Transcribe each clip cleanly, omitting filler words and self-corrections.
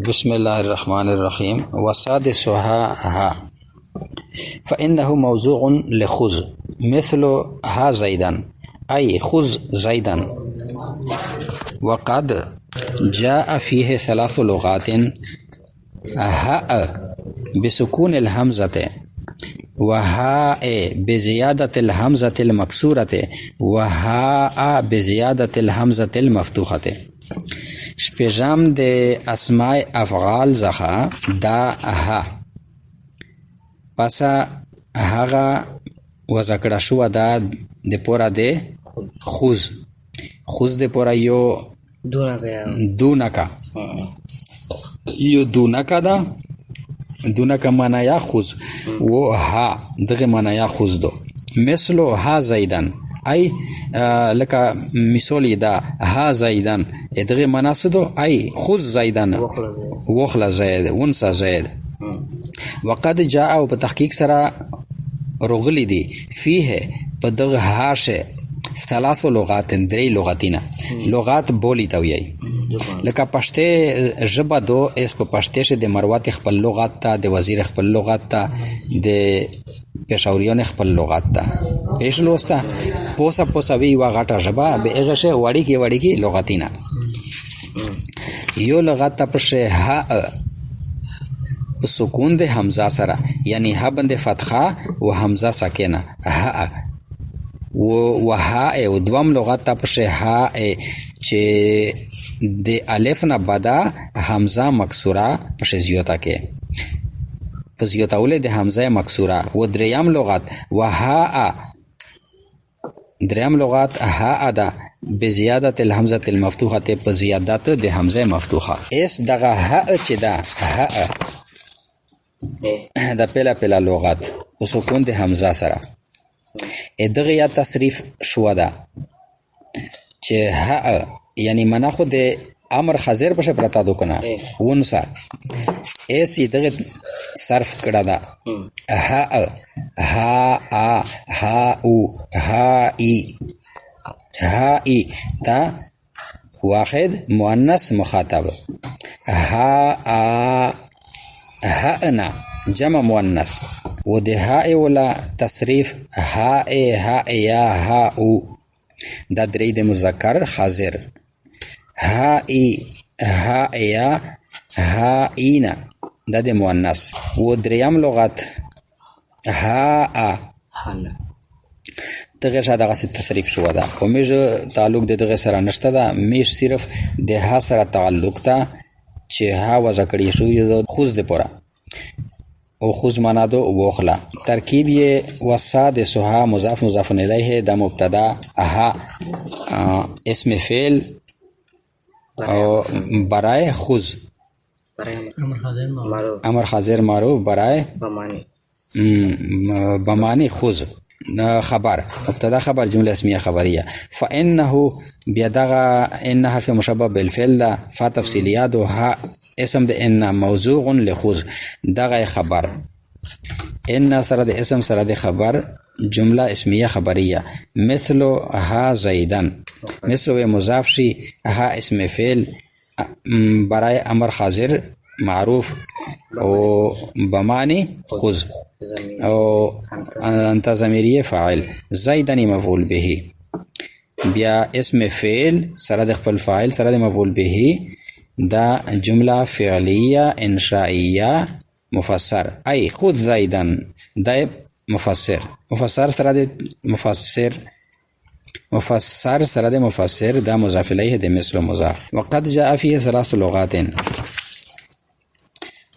بسم الله الرحمن الرحيم. وسادسها ها فإنه موضوع لخذ مثل ها زيدا أي خذ زيدا. وقد جاء فيه 3 لغات: هاء بسكون الهمزة، وهاء بزيادة الهمزة المكسورة، وهاء بزيادة الهمزة المفتوحة. شپږم د اسماء افعال څخه دا ها پس هغه وذکر شو دا د پورا د خوز د پورا یو دونکا یو دونکا دا دونکا مانا یا خوز و ها دغه مانا یا خوز دو. مثلو ها زیدن ای لکه مثالی دا ها زیدن دغه مانا سدو ای خوز زیدن وخلا زید ونسا زید. وقد جاء او په تحقیق سره رغلی دی فيه په دغه هاشه 3 لغات 3 لغاتینا لغات بولی ته وی لکه پښته ژبه دو اس په پښته شه د مروات خپل لغات ته د وزیر خپل لغات ته د پېښوریان خپل لغات ته پېښ لوستا پوسا وی وا غټه ژبه به هغه شه وړي کې لغاتینا یو لغات ته پښه ها سکون د حمزه سره یعنی ها بند فتحه و حمزه ساکنه ها و ها او دوم لغت ته پښه ها چې د الف نه بعد حمزه مکسوره پښه زیاته کې په زیاتاول د حمزه مکسوره. و دریم لغت و ها دریم لغت ها ادا بزیادت الحمزه المفتوحه په زیادت د حمزه مفتوحه. اس دغه ها چې دا ها دا پهلا لغت و سکون د حمزه سره دغه یا تصریف شو ده چې ها یعنی معنا خو د امر حاضر په پرتا دو کنه ونسا ایسی دغه صرف کړه ده ها او ها ای دا واحد مؤنث مخاطب. هانا جمع مؤنث و د ها ولا تصریف ها یا ها او دا درې د مذکر حاضر ها یا ها اینا دا د مؤنث. و دریم لغت ها دغه شاده غسی تصریف شو ده او میج تعلق دغه سره نشته ده میج صرف د ها سره تعلق ده چې ها وذکر شو یو خوز ده پورا او خوز معنا دو وخلا. ترکیب یې وساد سوها مضاف الیه د مبتدا ها اسم فعل او برای خوز امر حاضر معروف برای بمانی خوز خبر مبتدا خبر جمله اسمیه خبریه. فانه بیدغه ان حرف مشبه بالفعل ده فتفصیلیات ها اسم ده ان موضوع لخوز دغه خبر ان سره ده اسم سره ده خبر جمله اسمیه خبریه. مثل ها زیدن مثل مضاف شی ها اسم فعل برای امر حاضر معروف او بمانی خوز او انت ضمیریه فاعل زیدنی مفعول به بیا اسم فعل سره د خپل فاعل سره د مفعول به دا جمله فعلیه انشائیه مفسر ای خود زیدن دا مفسر سره د مفسر سره د مفسر دا مضاف الیه د مثل مضاف. وقد جاء فيه 3 لغات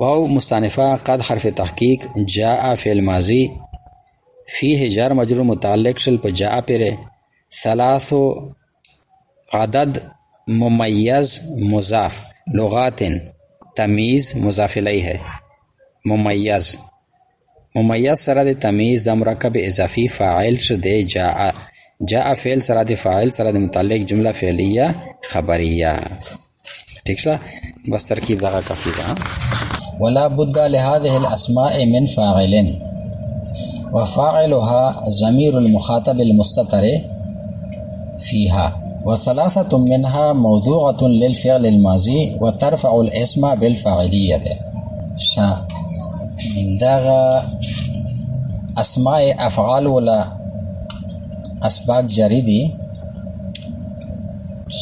واو مستانفه قد حرف تحقیق جاء فعل ماضی فيه جار مجرور متعلق شل په جاء پر 3 عدد ممیز مضاف لغات تمیز مضاف الیه ممیز سره د تمیز د مرکب اضافي فاعل شده جاء فعل سره د فاعل سره د متعلق جمله فعلیه خبریه. ٹھیک شلا بس ترکیب دغه کافی ده. ولا بد لهذه الاسماء من فاعل وفاعلها ضمير المخاطب المستتر فيها وثلاثة منها موضوعة للفعل الماضي وترفع الاسم بالفاعلية. دغه اسماء افعال ولا اسباب جاری دي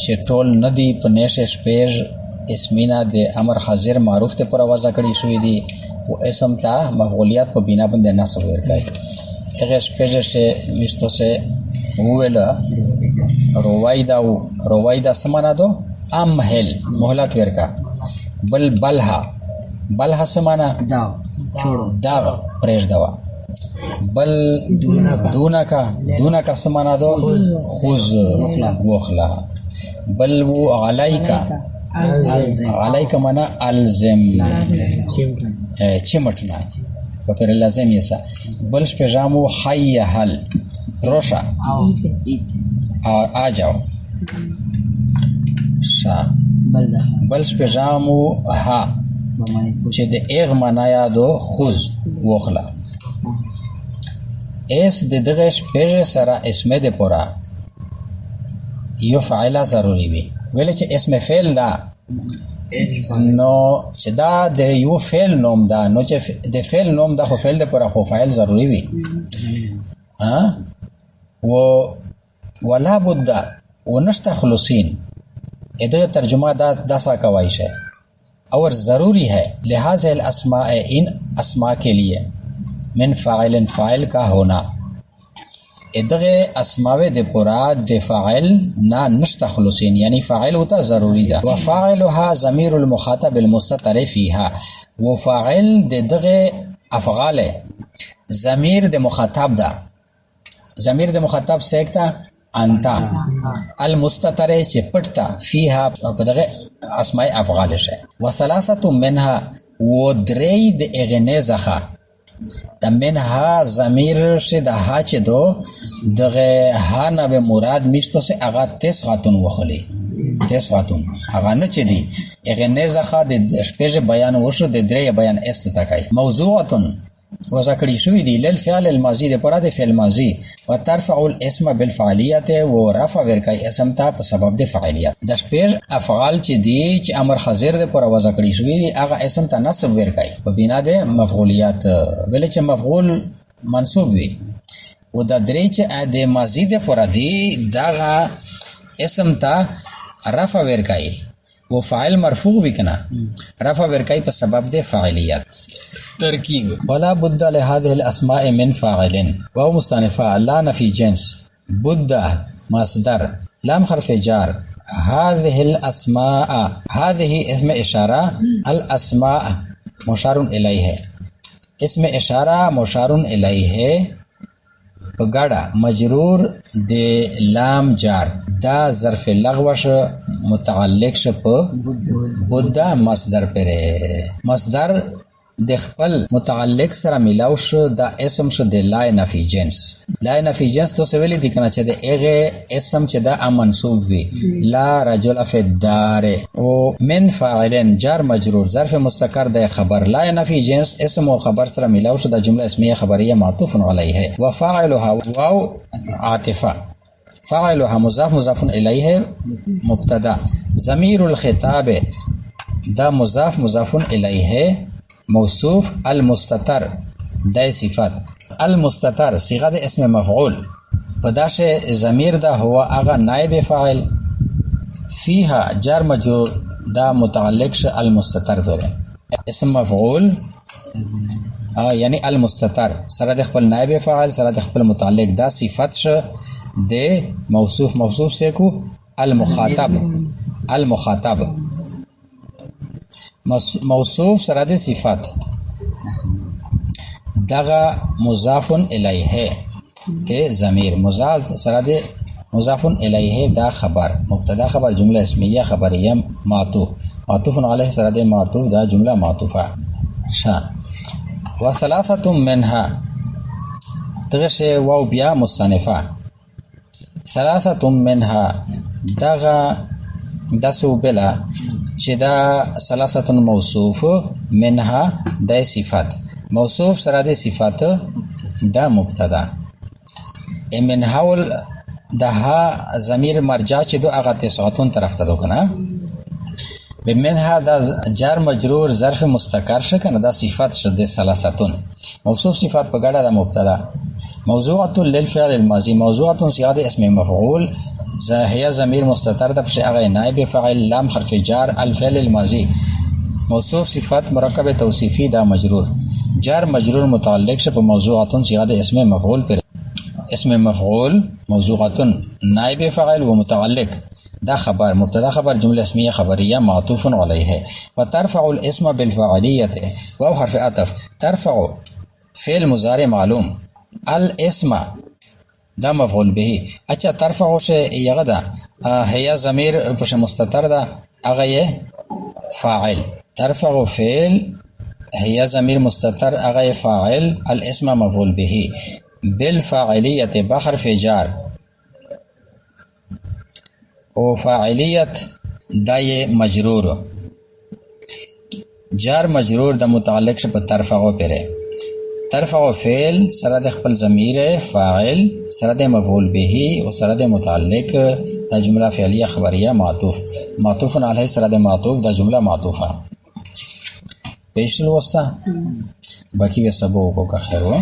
چې ټول ندي په نشه شپږ اسمینا د امر حاضر معروف ته پر وضع کړی شوې دي او اسم ته مفعولیت په بنا باندې نصب ورکړي. هغه شپږ چې مستو سه ویلا روایدا سمانا دو امهل مهلت ورکا بلها سمانا دا پریش دوا بل دونا کا سمانا دو خوز وخلا بل و علیکا مانا الزم چمٹنا پر لازم یسا بل شپجامو حی حل روشا آ جاؤ شا بل شپجامو ها چې د ایغ معنایا دو خوز وخلا ایس د دغه شپږ سره اسمه د پورا یو فاعل ضروری وي ویل چې اسم فعل دا نو چې دا د یو فعل نوم دا نو چې د فعل نوم دا خو فعل د پورا خو فاعل ضروری وي ها ولا بد ونشتا خلصین ادھر ترجمہ دا سا کوائش ہے اور ضروری ہے لہذا الاسماء ان اسماء کے لیے من فاعل فاعل کا ہونا ادھر اسماء د پورا د فاعل نا نشتا خلصین یعنی فاعل ہوتا ضروری دا وفاعلها ضمیر المخاطب المستتر فیها وفاعل د دغه افعال ضمیر د مخاطب دا ضمیر د مخاطب سیکتا انتا المستتر چې پټتا فيها په دغه اسماء افعال شه وثلاثه منها ودري د اغنزخه د منها ضمیر شه د ها چې دو دغه ها نه به مراد میشتو سه اغا تسغاتون وخلی تسغاتون اغا نه چې دی اغنزخه د شپږ بیان وشو د درې بیان استتکای موضوعاتن وذکری شوی دی للفعل الماضی د پرا د فعل ماضی وترفع الاسم بالفعالیت و رفع ورکای اسم ته په سبب د فعالیت د شپږ افعال چې دی چې امر حاضر د پرا وذکری شوی دی هغه اسم ته نصب ورکای په بنا د مفعولیت ول چې مفعول منصوب وي او د درې چې د ماضی د پرا دی دغه اسم ته رفع ورکای و فاعل مرفوع وکنا رفع ورکای په سبب د فاعلیت ترکیب ولا بد لهذه الاسماء من فاعل و مستنفه لا نفي جنس بد مصدر لام حرف جار هذه الاسماء هذه اسم اشاره الاسماء مشار الیه اسم اشاره مشار الیه پګړه مجرور د لام جار دا ظرف لغوش متعلق ش په بد مصدر پره مصدر د خپل متعلق سره ملاو شو دا اسم شو د لا نفی جنس لا نفی جنس تو سویلی دی کنه چې د هغه اسم چې دا منصوب وي لا رجل فی الدار او من فاعل جار مجرور ظرف مستقر د خبر لا نفی جنس اسم او خبر سره ملاو شو د جمله اسمیه خبریه معطوف علیه وفاعلها واو عاطفه فاعلها مضاف الیه مبتدا ضمیر الخطاب دا مضاف الیه موصوف المستتر دای صفت المستتر صيغه د اسم مفعول پداشه ضمیر دا هو اغه نائب فاعل فيها جار مجرور دا متعلق ش المستتر پره اسم مفعول یعنی المستتر سره د خپل نائب فاعل سره د خپل متعلق دا صفت ش د موصوف سے کو المخاطب موصوف سره د صفات دغه مضاف الیه ته ضمیر مضاف سره د مضاف الیه دا خبر مبتدا خبر جمله اسمیه خبریه معطوف علیه سره د معطوف دا جمله معطوفه شا وثلاثه منها دغه واو بیا مستنفه ثلاثه منها دغه دسو بلا چې دا ثلاثه موصوف منها د صفات موصوف سره د صفات دا مبتدا منها د ها ضمیر مرجع چې دو هغه تسعتون طرف ته دو کنه بمنها دا جار مجرور ظرف مستقر شکنه دا صفات شده ثلاثتون موصوف صفات په ګډه د مبتدا موضوعه للفعل الماضي موضوعه صيغه اسم مفعول هي ضمیر مستتر د په هغه نائب فاعل لام حرف جار الفعل الماضي موصوف صفات مرکب توصیفی دا مجرور جار مجرور متعلق شه په موضوعه صيغه اسم مفعول پر اسم مفعول موضوعه نائب فاعل و متعلق دا خبر مبتدا خبر جمله اسمیه خبریه معطوف علیه و ترفع الاسم بالفاعلیه و حرف عطف ترفع فعل مضارع معلوم الاسم دا مفعول به اچھا ترفع شه یغه دا هي ضمیر په مستتر دا هغه فاعل ترفع فعل هي ضمیر مستتر هغه فاعل الاسم مفعول به بالفاعلیه بحرف جار او فاعلیت دای مجرور جار مجرور د متعلق شه په ترفع پره ترفع فعل سره د خپل ضمیر فاعل سره د مفعول به او سره د متعلق د جمله فعلیه خبریه معطوف علیه سره د معطوف د جمله معطوفه پیش الوسطى باقی به سبو کو کا خیر و